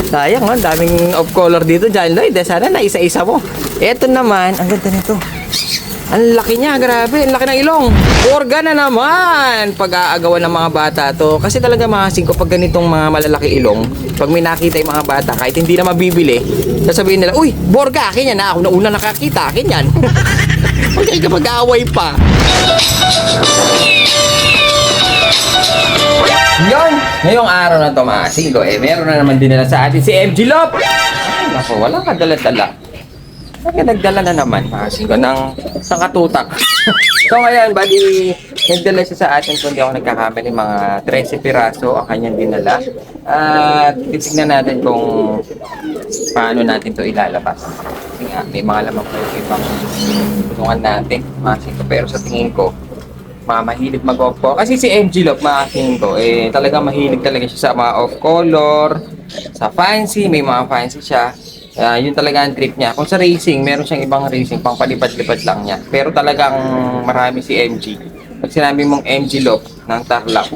Sayang, ang daming of color dito, John Lloyd. Sana na isa-isa mo. Eto naman, ang ganda nito. Ang laki niya, grabe. Ang laki ng ilong. Orga na naman. Pag-aagawan ng mga bata to. Kasi talaga mga singko, pag ganitong mga malalaki ilong, pag may nakita yung mga bata, kahit hindi na mabibili, sasabihin nila, uy, Borga, akin yan. Ako na una nakakita, akin yan. Huwag kayo kapag-aaway pa. Yun! Ngayong araw na to mga singko, meron na naman dinala sa atin si MG Lop. Naku, walang kadala-dala. Nagdala na naman mga singko ng katutak. So ngayon, bali, nagdala siya sa atin kung di ako nagkakamali, mga 13 piraso ang kanyang dinala. At titignan natin kung paano natin to ilalabas. Kasi nga, may mga lamang po yung ibang tulungan natin mga singko. Pero sa tingin ko, mahilig mag-off-color. Kasi si MG Lop, mga singko, talagang mahilig talaga siya sa mga off-color, sa fancy, may mga fancy siya. Yun talaga ang trip niya. Kung sa racing, meron siyang ibang racing, pang palipad-lipad lang niya. Pero talagang marami si MG. Pag sinabi mong MG Lop ng Tarlac,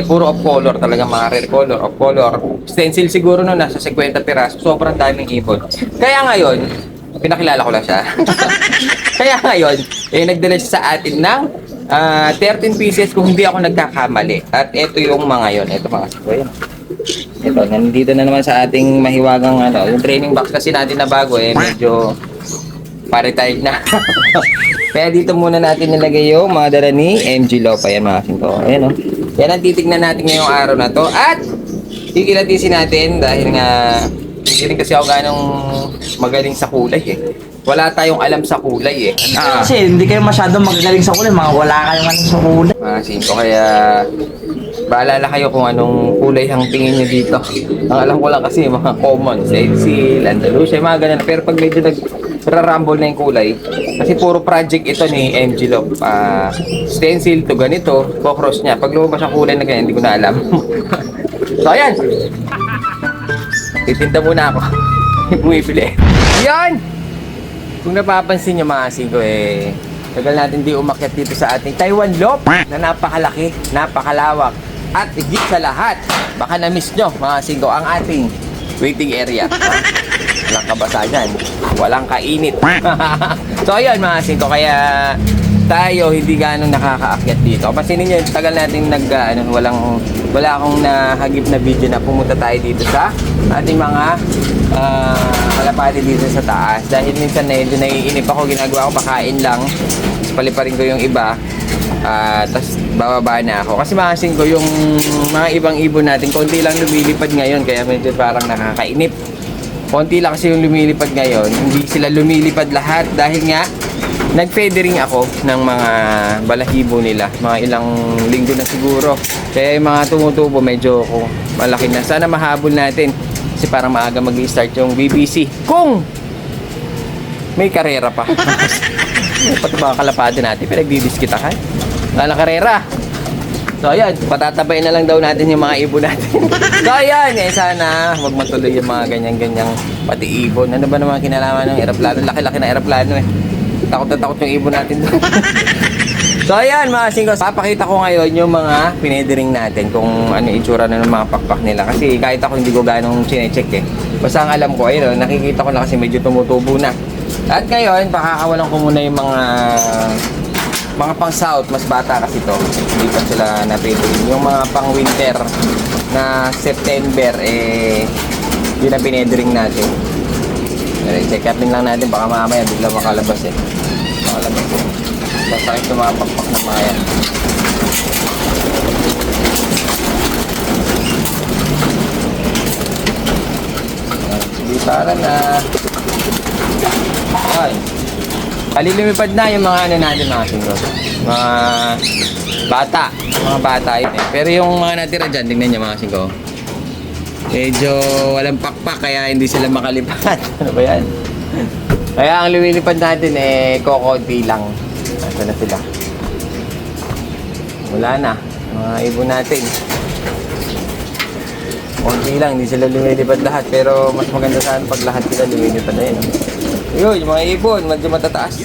puro off-color, talagang mga rare color, off-color. Stencil siguro no, nasa 50 piraso. Sobrang daming ipon. Kaya ngayon, pinakilala ko lang siya. Kaya ngayon, nagdala siya sa atin ng 13 pieces kung hindi ako nagkakamali. At ito yung mga yon. Ito mga siko yun. Ito, nandito na naman sa ating mahiwagang yung training box kasi natin na bago medyo pare-tired na. Kaya dito muna natin nilagay yung mga dala ni MG Lop. Ayan mga singko. Ayan o. Yan ang titignan natin ngayong araw na to. At kikilatisin natin dahil nga hindi rin kasi ako ganong magaling sa kulay Wala tayong alam sa kulay Kasi hindi kayo masyadong magagaling sa kulay, mga wala kayong alam sa kulay. Mga singko, kaya baalala kayo kung anong kulay ang tingin nyo dito. Ang alam ko lang kasi mga common, Stencil, Andalusia, mga ganun. Pero pag medyo nagrarumble na yung kulay, kasi puro project ito ni MG Lop. Stencil to ganito, po-cross niya. Pag lumabas ang kulay na ganyan, hindi ko na alam. So ayan, titinda muna ako. Bumibili. Yan! Kung napapansin nyo mga singko tagal natin di umakyat dito sa ating Taiwan Lop na napakalaki, napakalawak. At higit sa lahat, baka na-miss nyo mga singko ang ating waiting area. Walang kabasa dyan, walang kainit. So ayun mga singko, kaya tayo hindi ganong nakakaakyat dito. Pansinin nyo, tagal natin wala akong nahagip na video na pumunta tayo dito sa ating mga kalapati dito sa taas. Dahil minsan medyo naiinip ako, ginagawa ko pakain lang, tapos paliparin ko yung iba, tapos bababa na ako. Kasi makasin ko yung mga ibang ibon natin, konti lang lumilipad ngayon, kaya medyo parang nakakainip. Konti lang kasi yung lumilipad ngayon, hindi sila lumilipad lahat dahil nga nag-feathering ako ng mga balahibo nila, mga ilang linggo na siguro. Kaya yung mga tumutubo medyo malaki na. Sana mahabol natin kasi parang maaga mag-i-start yung BBC kung may karera pa. Pati mga kalapati natin pinagdidiskita ka, wala karera. So ayan, patatabayin na lang daw natin yung mga ibon natin. So ayan, sana wag matuloy yung mga ganyan-ganyang pati ibon. Ano ba naman kinalaman ng eroplano? Laki-laki na eroplano Takot na takot yung ibon natin doon. So ayan mga singko, papakita ko ngayon yung mga pinedering natin kung ano itsura na ng mga pakpak nila. Kasi kahit ako hindi ko ganong chinecheck Basta ang alam ko, ayun, nakikita ko na kasi medyo tumutubo na. At ngayon, pakakawalan ko muna yung mga pang south, mas bata kasi to. Hindi pa sila napedering. Yung mga pang winter na September, yun ang pinedering natin. Check upin lang natin, baka mamaya bigla makalabas makalabas Sasakit yung mga pakpak na mga yan. Sige, para na. Ay, alilumipad na yung mga ano natin mga singko. Mga bata yun Pero yung mga natira dyan, tingnan nyo mga singko, medyo walang pakpak kaya hindi sila makalipad. Ano ba yan? Kaya ang lumilipad natin kokonti lang. Ito na sila. Wala na. Mga ibon natin. Konti lang, hindi sila lumilipad lahat. Pero mas maganda saan pag lahat sila lumilipad na yun. Yun, yung mga ibon, medyo matataas.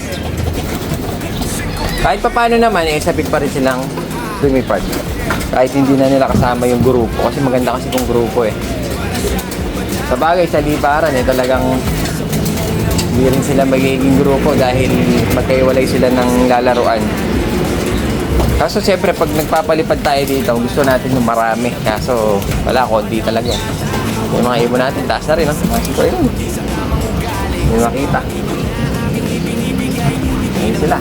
Kahit pa paano naman, sabik pa rin silang lumipad. Kahit hindi na nila kasama yung grupo. Kasi maganda kasi kung grupo Sa bagay, sa liparan talagang hindi rin sila magiging grupo dahil magkaiwalay sila ng lalaruan. Kaso siyempre pag nagpapalipad tayo dito, gusto natin yung marami. Kaso wala, konti talaga. Yung mga ibon natin, taas na rin. So yun, hindi makita. Ngayon sila.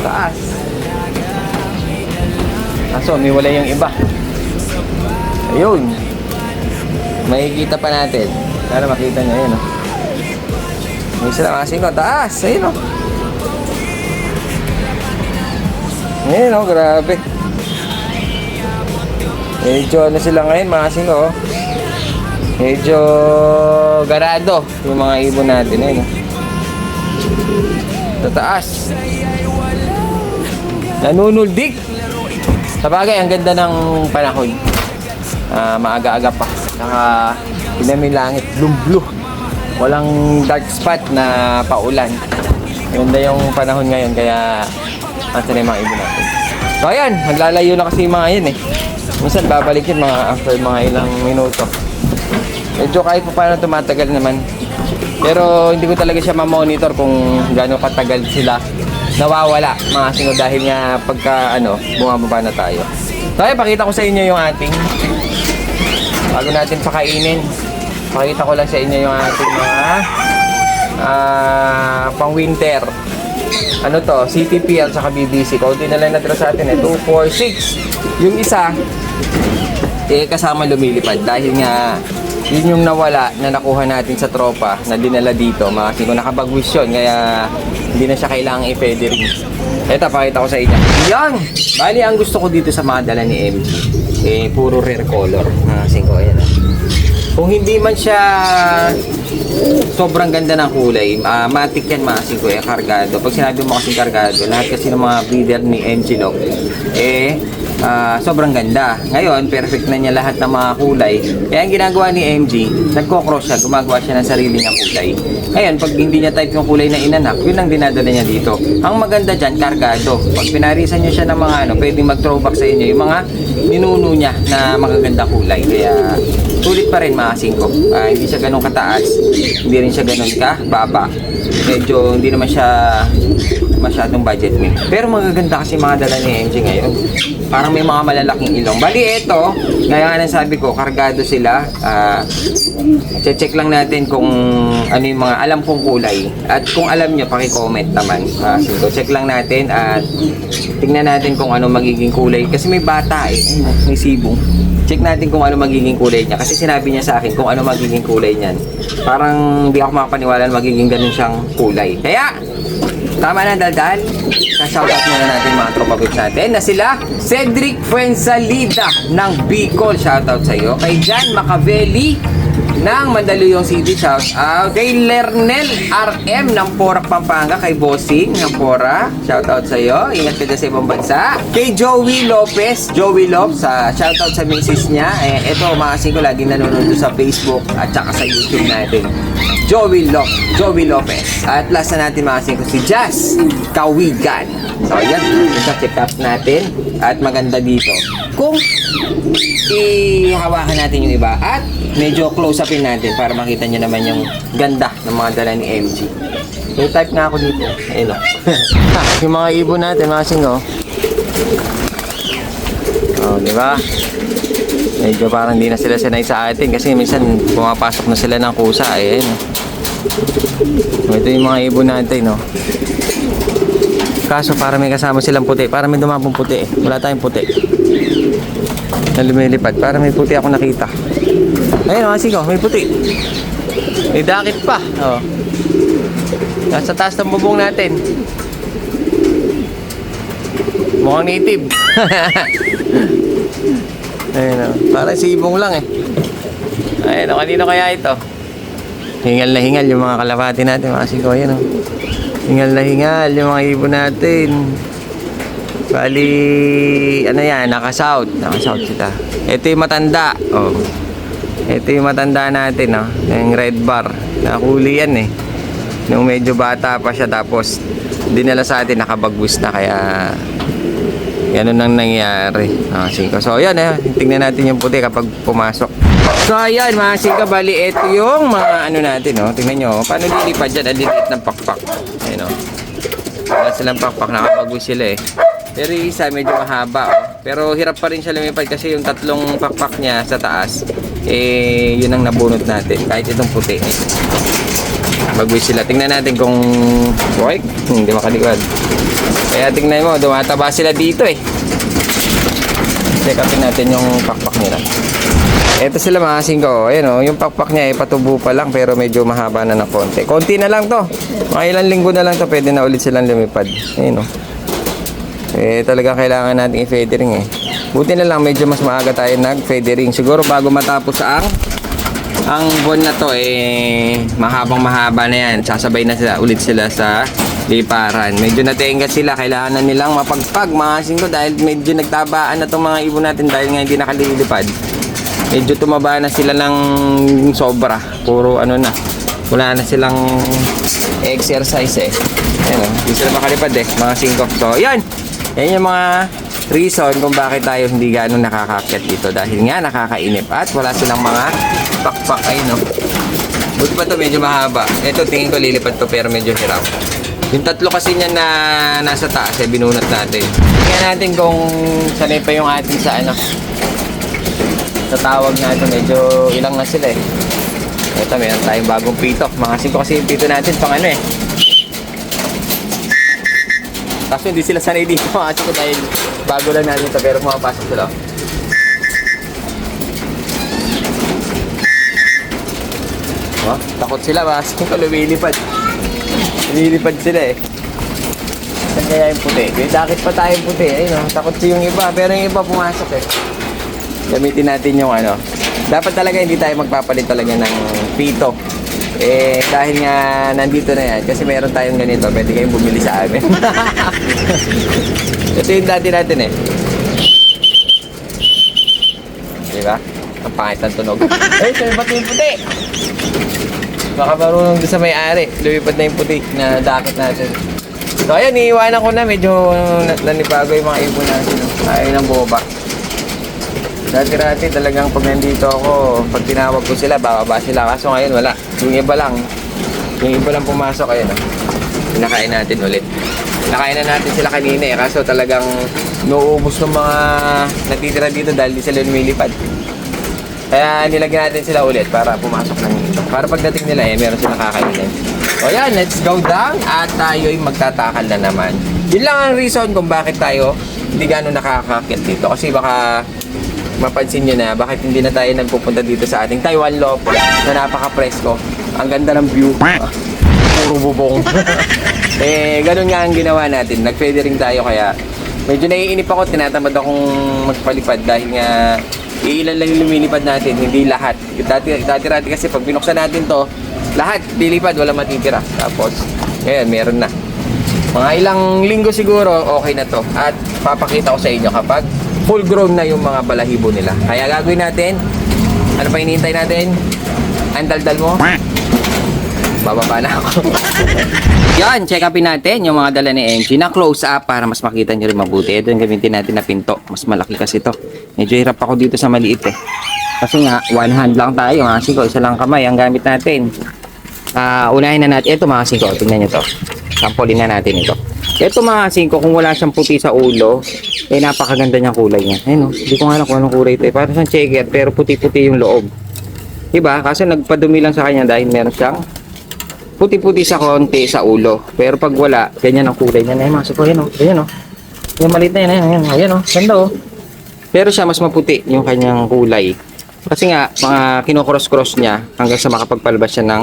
Taas. Kaso umiwalay yung iba. Ayun. Makikita pa natin. Sana makita nyo yun. Ngayon sila mga singko. Taas. Ayun o. Ayun o. Grabe. Medyo ano sila ngayon mga singko. Medyo garado yung mga ibon natin. Ayun o. Tataas. Nanunuldik. Sabagay, ang ganda ng panahon. Maaga-aga pa. Saka, pinaming langit, blue. Walang dark spot na paulan. Ganda yung panahon ngayon, kaya asa na yung mga ibon natin. So, ayan, maglalayo na kasi yung mga yun eh. Minsan, babalik yun mga after mga ilang minuto. Medyo kahit pa paano tumatagal naman. Pero, hindi ko talaga siya ma-monitor kung gaano katagal sila nawawala mga sino dahil nga pagka bumababa na tayo. So ay pakita ko sa inyo yung ating bago natin pakainin. Pakita ko lang sa inyo yung ating mga pang winter. Ano to? CTPL saka BBC. Kaunti na lang natira sa atin 2, 4, 6. Yung isa kasama lumilipad dahil nga yun yung nawala na nakuha natin sa tropa na dinala dito. Mga sino nakabagwis yun kaya hindi na siya kailangang i-feathering. Ito, pakita ko sa inyo. Yan! Bali, ang gusto ko dito sa mga dala ni MG, puro rare color. Mga singko, ayan. Kung hindi man siya sobrang ganda ng kulay, matik yan mga singko, kargado. Pag sinabi mo kasing kargado, lahat kasi ng mga breeder ni MG Lock, sobrang ganda. Ngayon, perfect na niya lahat ng mga kulay. Kaya ang ginagawa ni MG, nagko-cross siya, gumagawa siya ng sarili niyang kulay. Ngayon, pag hindi niya type yung kulay na inanak, yun ang dinadala niya dito. Ang maganda dyan, kargado. Pag pinarisan niyo siya ng mga pwedeng mag-throwback sa inyo, yung mga ninuno niya na magaganda kulay. Kaya, sulit pa rin mga singko. Hindi siya ganun kataas, hindi rin siya ganun kababa. Medyo hindi naman siya masyadong budget meal. Pero magaganda kasi mga dala ni MG ngayon. Parang may mga malalaking ilong. Bali, ito, gaya nga ng sabi ko, kargado sila. Check lang natin kung ano yung mga alam kong kulay. At kung alam nyo, paki-comment naman. So, check lang natin at tingnan natin kung ano magiging kulay. Kasi may bata may sibong. Check natin kung ano magiging kulay niya. Kasi sinabi niya sa akin kung ano magiging kulay niyan. Parang hindi ako makapaniwala na magiging ganun siyang kulay. Kaya, tama na daldal. Shoutout muna natin mga tropa groups natin na sila Cedric Fuensalida ng Bicol. Shoutout sa iyo. Kay Jan Macaveli ng Mandaluyong City. Shoutout. Kay Lernel RM ng Porac, Pampanga. Kay Bossing ng Pora. Shoutout sa iyo. Ingat ka dyan sa ibang bansa. Kay Joey Lopez. Joey Lopez. Shoutout sa misis niya. Ito maasin ko lagi nanonood sa Facebook at saka sa YouTube natin. Joey Lopez. At last na natin maasin ko si Jazz Kawigan. So ayan, check up natin. At maganda dito kung ihawakan natin yung iba at medyo close upin natin para makita nyo naman yung ganda ng mga dala ni MG. May type nga ako dito. Ayun o. Yung mga ibon natin, mga singo. Diba? Medyo parang hindi na sila sanay sa atin kasi minsan pumapasok na sila ng kusa. Ayan. Ito yung mga ibon natin, no? Kaso para may kasama silang puti. Para may dumapong puti. Wala tayong puti na lumilipad. Para may puti ako nakita. Ayun, mga singko, may puti. May dakit pa. Nasa taas ng bubong natin. Mukhang native. Ayun, parang sibong lang Ayun, kanino kaya ito? Hingal na hingal yung mga kalapati natin, mga singko. Ayun, hingal na hingal yung mga ibon natin. Bali, ano yan, naka-south sila. Ito yung matanda. Ito yung matanda natin, yung red bar. Nakuli yan nung medyo bata pa siya, tapos dinala sa atin, nakabagwis na, kaya Ganun ang nangyari. Mga singko. So, ayan tingnan natin yung puti kapag pumasok. So, ayan mga singko. Bali, ito yung mga ano natin, no? Tingnan nyo. Paano lilipad dyan? Ang liliit ng pakpak. Ayan, no? Wala silang pakpak. Nakapagwi sila eh. Pero yung isa medyo mahaba. Oh. Pero hirap pa rin siya lumipad kasi yung tatlong pakpak niya sa taas, yun ang nabunot natin. Kahit itong puti. Bagwi sila. Tingnan natin kung okay. Hindi makaligad. Kaya tingnan mo, dumataba sila dito eh. Check upin natin yung pakpak nila. Ito sila mga singko. Ayan o, yung pakpak niya patubo pa lang pero medyo mahaba na ng konti. Konti na lang to. Mga ilang linggo na lang to, pwede na ulit silang lumipad. Ayan o. Talagang kailangan natin i-feathering eh. Buti na lang medyo mas maaga tayo nag-feathering. Siguro bago matapos ang buwan na to mahabang mahaba na yan. Sasabay na ulit sila sa liparan. Medyo natenga sila. Kailangan na nilang mapagpag mga singko dahil medyo nagtabaan na itong mga ibon natin dahil nga hindi nakalilipad. Medyo tumaba na sila ng sobra. Puro ano na. Wala na silang exercise eh. Ayan o. Hindi sila makalipad mga singko. So yan. Yan yung mga reason kung bakit tayo hindi gano'ng nakakakyat dito. Dahil nga nakakainip at wala silang mga pakpak ay no. Buti pa to medyo mahaba. Ito tingin ko lilipad to pero medyo hirap. Yung tatlo kasi niya na nasa taas binunot natin. Tingnan natin kung sanay pa yung atin sa ano. Sa tawag natin medyo ilang na sila eh. Ito meron tayong bagong pito. Mga singko kasi yung pito natin pang ano eh. Kaso hindi sila sanay dito mga singko dahil bago lang natin ito pero pumapasok sila. Oh, takot sila mga singko, lumilipad. Lumilipad sila eh. Saan kaya yung puti? May dakit pa tayong puti. Ayun oh, takot siya yung iba pero yung iba pumasok eh. Gamitin natin yung ano. Dapat talaga hindi tayo magpapalit talaga ng pito. Dahil nga nandito na yan kasi meron tayong ganito, pwede kayong bumili sa amin. Ito yung dati natin eh. Diba? Ang pangit ng tunog. Ay, sumipat na yung puti. Baka marunong doon sa may-ari. Lumipad na yung puti na dakit natin. So ayan, iiwanan ko na. Medyo nanibago yung mga ibon natin. Ayaw ng boba. Dati-dati talagang pag nandito ako, pag tinawag ko sila, bababa sila. Kaso ngayon wala. Yung iba lang. Yung iba lang pumasok. Ayun oh. Pinakain natin ulit. Nakain na natin sila kanina eh. Kaso talagang nauubos ng mga natitira dito dahil di sila lumilipad. Kaya nilagyan natin sila ulit para pumasok ng ito. Para pagdating nila meron silang kakainin. O yan, let's go down at tayo'y magtatakal na naman. Yun lang ang reason kung bakit tayo hindi gano'n nakakakit dito. Kasi baka mapansin nyo na bakit hindi na tayo nagpupunta dito sa ating Taiwan Loft na napaka-presko. Ang ganda ng view. Puro bubong. Ganun nga ang ginawa natin. Nag-feathering tayo kaya medyo naiinip ako. Tinatamad akong magpalipad dahil nga ilan lang yung lumilipad natin, hindi lahat. Dati kasi pag binuksan natin to, lahat lilipad, wala matitira. Tapos, ngayon, meron na. Mga ilang linggo siguro, okay na to. At papakita ko sa inyo kapag full grown na yung mga balahibo nila. Kaya gagawin natin, ano pa hinihintay natin? Ang daldal mo? Bababa na ako. Yan, check upin natin yung mga dala ni MG na close up para mas makita nyo rin mabuti. Ito yung gamitin natin na pinto. Mas malaki kasi ito. Medyo hirap ako dito sa maliit eh. Kasi nga, one hand lang tayo. Mga singko, isa lang kamay ang gamit natin. Unahin na natin. Ito mga singko, tingnan nyo to. Sampolin na natin ito. Ito mga singko, kung wala siyang puti sa ulo, napakaganda niyang kulay niya. Ayun, hindi ko nga alam kung anong kulay ito. Parang siyang checker, pero puti-puti yung loob. Diba? Kasi nagpadumi lang sa kanya dahil meron siyang puti-puti sa konti sa ulo. Pero pag wala, ganyan ang kulay niya. Ayun mga singko, ayan o. Ayan o. Yung maliit na yan. Ayan o. Ganda o. Pero siya mas maputi yung kanyang kulay. Kasi nga, mga kinocross-cross niya hanggang sa makapagpalabas siya ng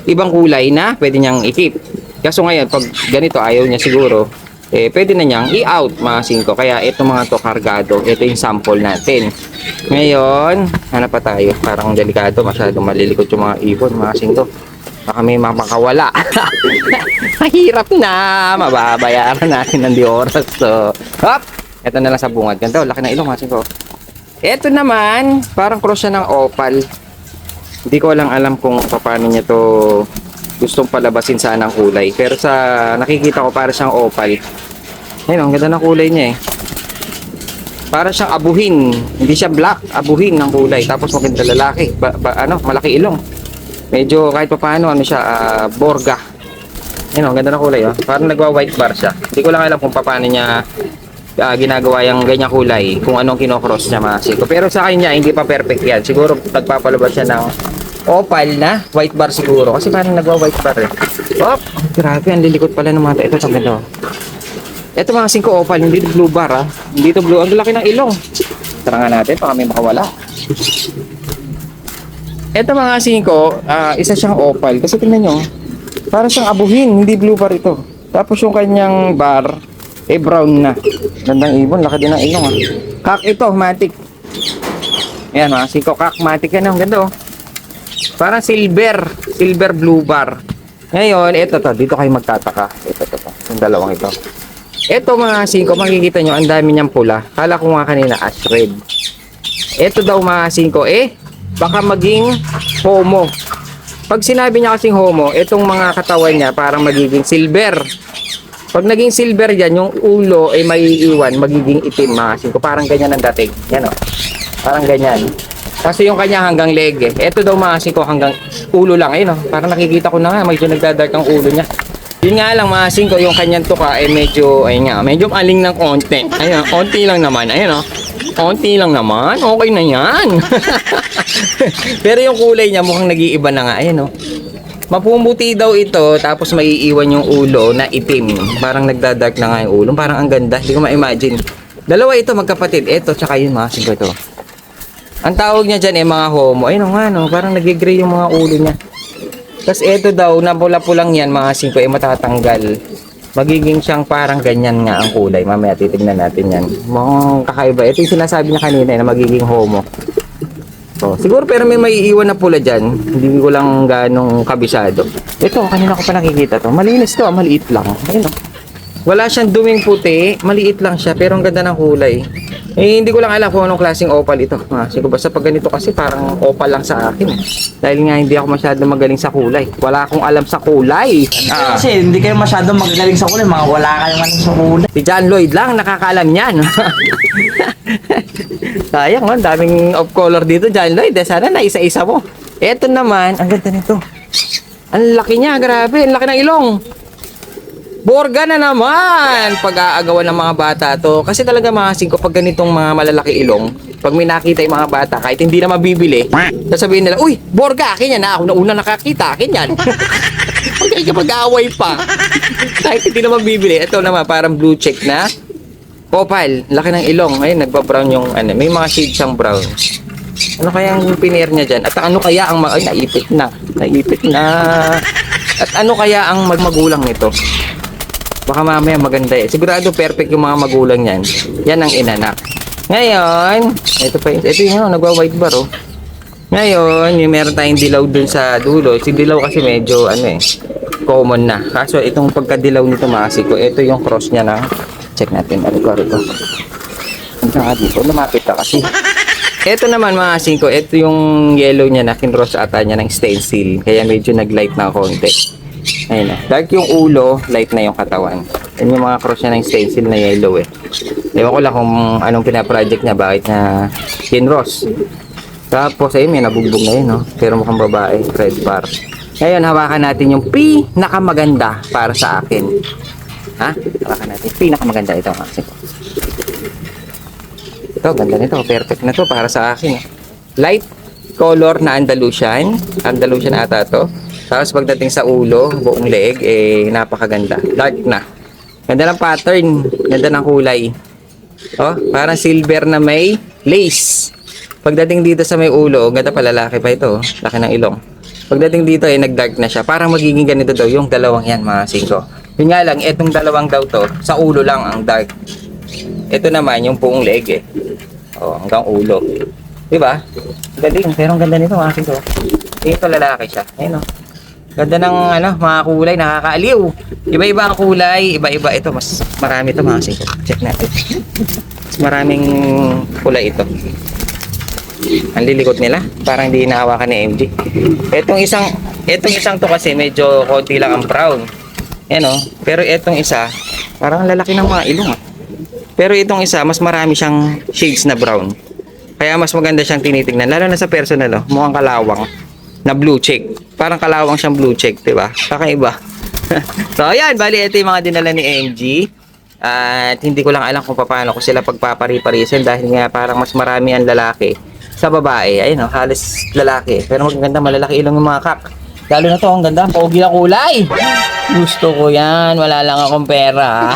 ibang kulay na pwede niyang i-keep. Kaso ngayon, pag ganito ayaw niya siguro, pwede na niyang i-out mga singko. Kaya ito mga to kargado. Ito yung sample natin. Ngayon, hanap pa tayo. Parang delikado. Masyadong malilikot yung mga ibon mga singko. Baka may makawala. Mahirap na. Mababayaran natin ng di oras. So, hop! Ito na lang sa bungad. Ganito, laki na ilong mga singko. Ito naman, parang cross siya ng opal. Hindi ko lang alam kung paano niya to gustong palabasin sana ang kulay. Pero sa nakikita ko para siyang opal. Ayun, ang ganda ng kulay niya eh. Para siyang abuhin. Hindi siya black, abuhin ng kulay. Tapos maganda lalaki. Malaki ilong. Medyo kahit pa paano, ano siya, borga. Yan o, ganda ng kulay oh. Parang nagwa-white bar siya. Hindi ko lang alam kung paano niya ginagawa yung ganyang kulay. Kung anong kinocross niya mga siko. Pero sa kanya, hindi pa perfect yan. Siguro nagpapalabas siya ng opal na white bar siguro. Kasi parang nagwa-white bar eh. Oh, grabe, ang lilikot pala ng mga ito. Ito, ganda oh. Ito mga 5 opal, hindi ito blue bar ah. Hindi ito blue, ang laki ng ilong. Tara nga natin, baka may makawala. Ito mga 5, isa siyang opal. Kasi tingnan nyo, para siyang abuhin, hindi blue bar ito. Tapos yung kanyang bar, brown na. Gandang ibon, laki din ng ilong ah. Kak ito, matic. Ayan mga 5, kak, matic yan. Ang ganda oh. Parang silver blue bar. Ngayon, ito to, dito kayo magtataka. Ito. Yung dalawang ito. Ito mga 5, makikita nyo, ang dami niyang pula. Kala ko nga kanina, ash red. Ito daw mga 5, baka maging homo. Pag sinabi niya kasing homo, itong mga katawan niya parang magiging silver. Pag naging silver yan, yung ulo ay maiiwan, magiging itim mga 5. Parang ganyan ang dating. Yan o. Parang ganyan. Kasi yung kanya hanggang leg eh. Ito daw mga 5 hanggang ulo lang. Ayun o. Parang nakikita ko na nga, medyo nagdadark ang ulo niya. Yun nga lang mga 5, yung kanyang tuka ay medyo, ayun nga, medyo aling ng konti. Ayun, konti lang naman. Ayun o. Konti lang naman. Okay na yan. Pero yung kulay niya mukhang nag-iiba na nga. Ayun o. Mapumuti daw ito, tapos maiiwan yung ulo na itim. Parang nagdadark na nga yung ulo. Parang ang ganda. Hindi ko ma-imagine. Dalawa ito magkapatid. Ito, tsaka yun mga 5 ito. Ang tawag niya dyan mga homo. Ayun nga no, parang nag-gray yung mga ulo niya. Tapos ito daw, na pula-pulang yan mga 5 ay matatanggal. Magiging siyang parang ganyan nga ang kulay. Mamaya titignan natin yan. Mukhang kakaiba. Ito yung sinasabi niya kanina na magiging homo. So, siguro pero may maiiwan na pula dyan. Hindi ko lang ganong kabisado. Ito, kanina ko pa nakikita to. Malinis to, maliit lang. Ayun, wala siyang duming puti. Maliit lang siya pero ang ganda ng kulay. Eh, hindi ko lang alam kung anong klaseng opal ito. Siguro basta pag ganito kasi parang opal lang sa akin. Dahil nga hindi ako masyadong magaling sa kulay. Wala akong alam sa kulay. Kasi hindi kayo masyadong magagaling sa kulay, mga wala kayong alam sa kulay. Si John Lloyd lang nakakaalam niyan. Sayang, ang daming off color dito, John Lloyd. Sana na isa-isa mo. Ito naman, ang ganda nito. Ang laki niya, grabe. Ang laki ng ilong. Borga na naman pag-aagawan ng mga bata to. Kasi talaga mga 5, pag ganitong mga malalaki ilong, pag may nakita yung mga bata, kahit hindi na mabibili, sasabihin nila, uy, Borga, akin yan na. Ako na una nakakita, akin yan. Pag-aaway pa. Kahit hindi na mabibili. Ito naman, parang blue check na opal. Laki ng ilong. Ayun, nagpa-brown yung, may mga shades siyang brown. Ano kaya ang piner niya dyan? At ano kaya ang, naipit na. At ano kaya ang magulang nito? Baka mamaya maganda eh. Sigurado perfect yung mga magulang niyan. Yan ang inanak. Ngayon, ito yung nagwa-white bar oh. Ngayon, yung meron tayong dilaw dun sa dulo. Si dilaw kasi medyo common na. Kaso itong pagkadilaw nito mga 5, ito yung cross niya na. Check natin. Ano ba ito? Hanggang dito, lumapit ka kasi. Ito naman mga 5, ito yung yellow niya na kinross ata niya ng stencil. Kaya medyo nag-light na konti. Ayun na. Dark yung ulo, light na yung katawan. Yan yung mga cross niya ng stencil na yellow eh. Ewan ko lang kung anong pinaproject niya, bakit na kinross. Tapos ayun, may nabugbog na yun no? Pero mukhang babae, red bar. Ngayon, hawakan natin yung pinakamaganda para sa akin. Ha? Hawakan natin. Pinakamaganda ito kasi. Ito, ganda nito. Perfect na to para sa akin. Light color na Andalusian. Andalusian ata to. Tapos pagdating sa ulo, buong leeg, napakaganda. Dark na. Ganda ng pattern. Ganda ng kulay. Oh, parang silver na may lace. Pagdating dito sa may ulo, ganda pa lalaki pa ito. Laki ng ilong. Pagdating dito, nag-dark na siya. Parang magiging ganito daw yung dalawang yan, mga 5. Yun nga lang, etong dalawang daw to, sa ulo lang ang dark. Ito naman, yung buong leeg Oh, hanggang ulo. Diba? Galing. Pero ang ganda nito, mga 5. Ito lalaki siya. Ayun oh. Ganda ng mga kulay, nakakaaliw. Iba-iba ang kulay, iba-iba ito. Mas marami ito mga 5. Check natin. Mas maraming kulay ito. Ang lilikot nila, parang hindi nahawakan ni MG. Etong isang to kasi medyo konti lang ang brown. Pero etong isa, parang lalaki ng mga ilong. Pero itong isa, mas marami siyang shades na brown. Kaya mas maganda siyang tinitingnan. Lalo na sa personal, oh. Mukhang kalawang na blue check. Parang kalawang siyang blue check, diba? Kakaiba. So, ayan. Bali, ito yung mga dinala ni MG. At hindi ko lang alam kung paano ko sila pagpapari-parisin dahil nga parang mas marami ang lalaki sa babae. Ayun, oh, halos lalaki. Pero maganda, malalaki ilong yung mga kak. Lalo na to, ang ganda, ang pogi na kulay. Gusto ko yan. Wala lang akong pera.